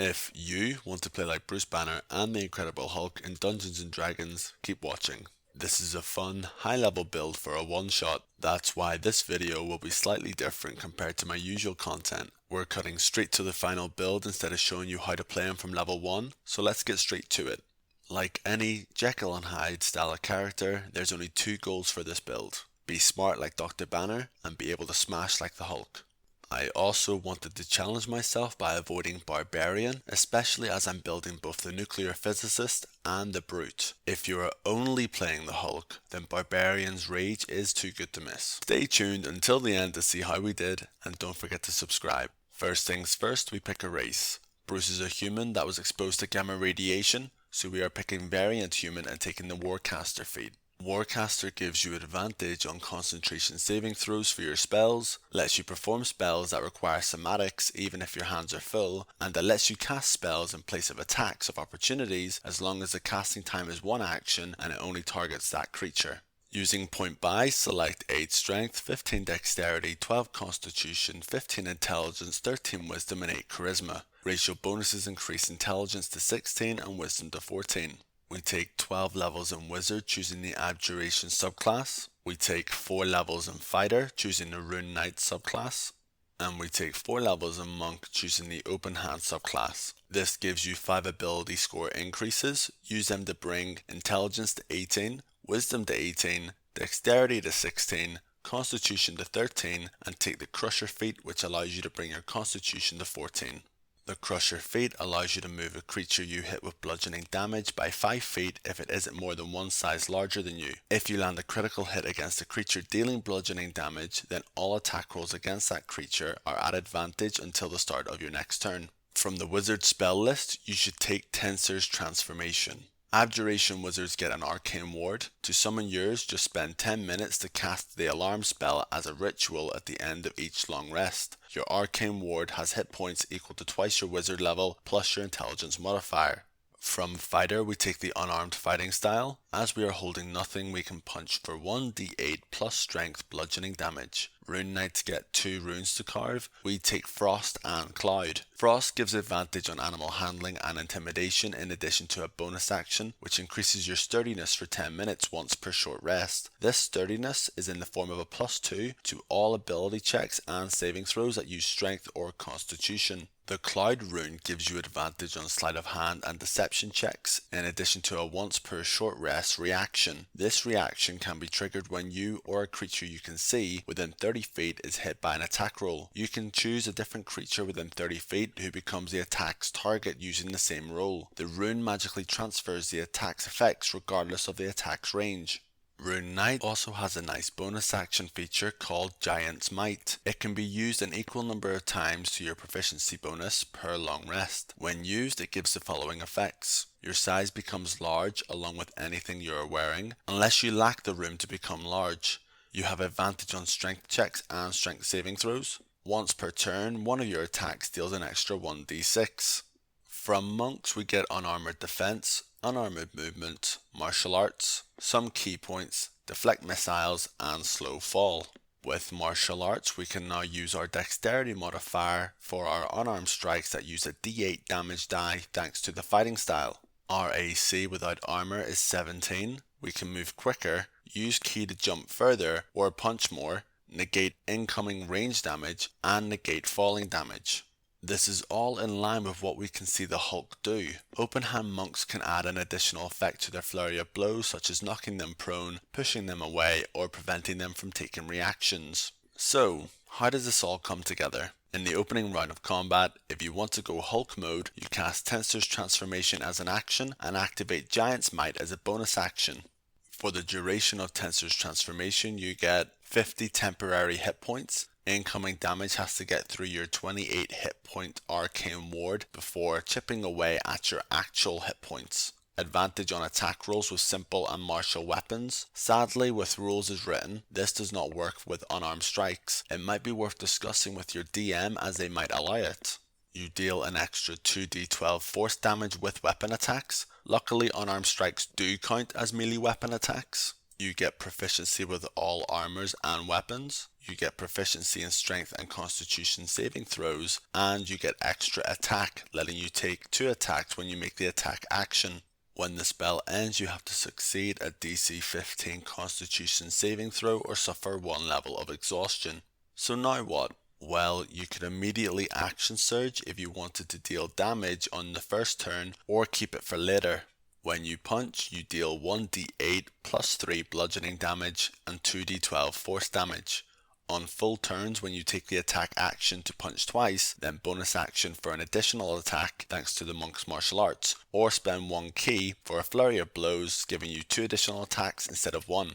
If you want to play like Bruce Banner and the Incredible Hulk in Dungeons and Dragons, keep watching. This is a fun, high-level build for a one-shot. That's why this video will be slightly different compared to my usual content. We're cutting straight to the final build instead of showing you how to play him from level 1, so let's get straight to it. Like any Jekyll and Hyde style of character, there's only two goals for this build. Be smart like Dr. Banner and be able to smash like the Hulk. I also wanted to challenge myself by avoiding Barbarian, especially as I'm building both the Nuclear Physicist and the Brute. If you are only playing the Hulk, then Barbarian's Rage is too good to miss. Stay tuned until the end to see how we did, and don't forget to subscribe. First things first, we pick a race. Bruce is a human that was exposed to gamma radiation, so we are picking Variant Human and taking the Warcaster feat. Warcaster gives you advantage on concentration saving throws for your spells, lets you perform spells that require somatics even if your hands are full, and that lets you cast spells in place of attacks of opportunities as long as the casting time is one action and it only targets that creature. Using point buy, select 8 strength, 15 dexterity, 12 constitution, 15 intelligence, 13 wisdom and 8 charisma. Ratio bonuses increase intelligence to 16 and wisdom to 14. We take 12 levels in Wizard, choosing the Abjuration subclass. We take 4 levels in Fighter, choosing the Rune Knight subclass. And we take 4 levels in Monk, choosing the Open Hand subclass. This gives you 5 ability score increases. Use them to bring Intelligence to 18, Wisdom to 18, Dexterity to 16, Constitution to 13, and take the Crusher feat, which allows you to bring your Constitution to 14. The Crusher feat allows you to move a creature you hit with bludgeoning damage by 5 feet if it isn't more than one size larger than you. If you land a critical hit against a creature dealing bludgeoning damage, then all attack rolls against that creature are at advantage until the start of your next turn. From the wizard spell list, you should take Tenser's Transformation. Abjuration wizards get an arcane ward. To summon yours, just spend 10 minutes to cast the alarm spell as a ritual at the end of each long rest. Your arcane ward has hit points equal to twice your wizard level plus your intelligence modifier. From Fighter, we take the unarmed fighting style. As we are holding nothing, we can punch for 1d8 plus strength bludgeoning damage. Rune Knights get 2 runes to carve. We take Frost and Cloud. Frost gives advantage on animal handling and intimidation in addition to a bonus action, which increases your sturdiness for 10 minutes once per short rest. This sturdiness is in the form of a +2 to all ability checks and saving throws that use strength or constitution. The Cloud rune gives you advantage on sleight of hand and deception checks, in addition to a once per short rest reaction. This reaction can be triggered when you or a creature you can see within 30 feet is hit by an attack roll. You can choose a different creature within 30 feet who becomes the attack's target using the same roll. The rune magically transfers the attack's effects regardless of the attack's range. Rune Knight also has a nice bonus action feature called Giant's Might. It can be used an equal number of times to your proficiency bonus per long rest. When used, it gives the following effects. Your size becomes large along with anything you are wearing, unless you lack the room to become large. You have advantage on strength checks and strength saving throws. Once per turn, one of your attacks deals an extra 1d6. From monks, we get unarmored defense, unarmored movement, martial arts, some key points, deflect missiles, and slow fall. With martial arts, we can now use our dexterity modifier for our unarmed strikes that use a d8 damage die thanks to the fighting style. Our AC without armor is 17. We can move quicker, use ki to jump further or punch more, negate incoming range damage, and negate falling damage. This is all in line with what we can see the Hulk do. Open hand monks can add an additional effect to their flurry of blows, such as knocking them prone, pushing them away, or preventing them from taking reactions. So, how does this all come together? In the opening round of combat, if you want to go Hulk mode, you cast Tenser's Transformation as an action and activate Giant's Might as a bonus action. For the duration of Tenser's Transformation, you get 50 temporary hit points. Incoming damage has to get through your 28 hit point arcane ward before chipping away at your actual hit points. Advantage on attack rolls with simple and martial weapons. Sadly, with rules as written, this does not work with unarmed strikes. It might be worth discussing with your DM as they might allow it. You deal an extra 2d12 force damage with weapon attacks. Luckily, unarmed strikes do count as melee weapon attacks. You get proficiency with all armors and weapons. You get proficiency in strength and constitution saving throws, and you get extra attack, letting you take 2 attacks when you make the attack action. When the spell ends, you have to succeed a DC 15 constitution saving throw or suffer 1 level of exhaustion. So now what? Well, you could immediately action surge if you wanted to deal damage on the first turn or keep it for later. When you punch, you deal 1d8 plus 3 bludgeoning damage and 2d12 force damage. On full turns, when you take the attack action to punch twice, then bonus action for an additional attack thanks to the monk's martial arts, or spend 1 key for a flurry of blows, giving you 2 additional attacks instead of 1.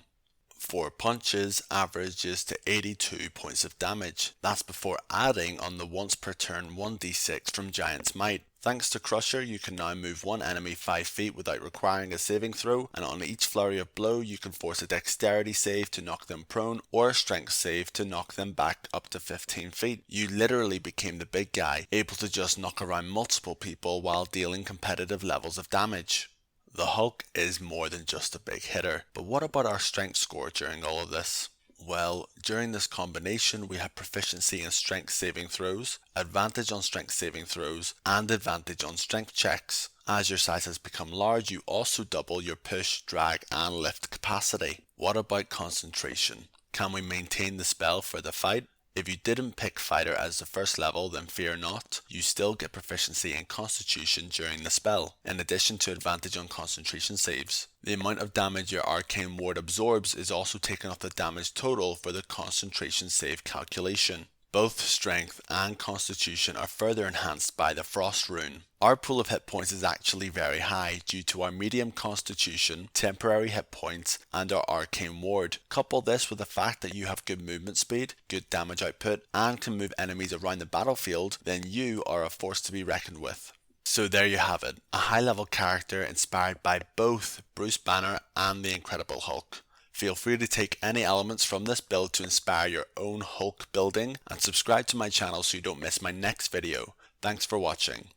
4 punches averages to 82 points of damage. That's before adding on the once per turn 1d6 from Giant's Might. Thanks to Crusher, you can now move one enemy 5 feet without requiring a saving throw, and on each flurry of blow you can force a dexterity save to knock them prone or a strength save to knock them back up to 15 feet. You literally became the big guy, able to just knock around multiple people while dealing competitive levels of damage. The Hulk is more than just a big hitter, but what about our strength score during all of this? Well, during this combination we have proficiency in strength saving throws, advantage on strength saving throws, and advantage on strength checks. As your size has become large, you also double your push, drag, and lift capacity. What about concentration? Can we maintain the spell for the fight? If you didn't pick Fighter as the first level, then fear not, you still get proficiency in Constitution during the spell, in addition to advantage on concentration saves. The amount of damage your Arcane Ward absorbs is also taken off the damage total for the concentration save calculation. Both Strength and Constitution are further enhanced by the Frost Rune. Our pool of hit points is actually very high due to our medium Constitution, temporary hit points, and our Arcane Ward. Couple this with the fact that you have good movement speed, good damage output, and can move enemies around the battlefield, then you are a force to be reckoned with. So there you have it, a high level character inspired by both Bruce Banner and the Incredible Hulk. Feel free to take any elements from this build to inspire your own Hulk building, and subscribe to my channel so you don't miss my next video. Thanks for watching.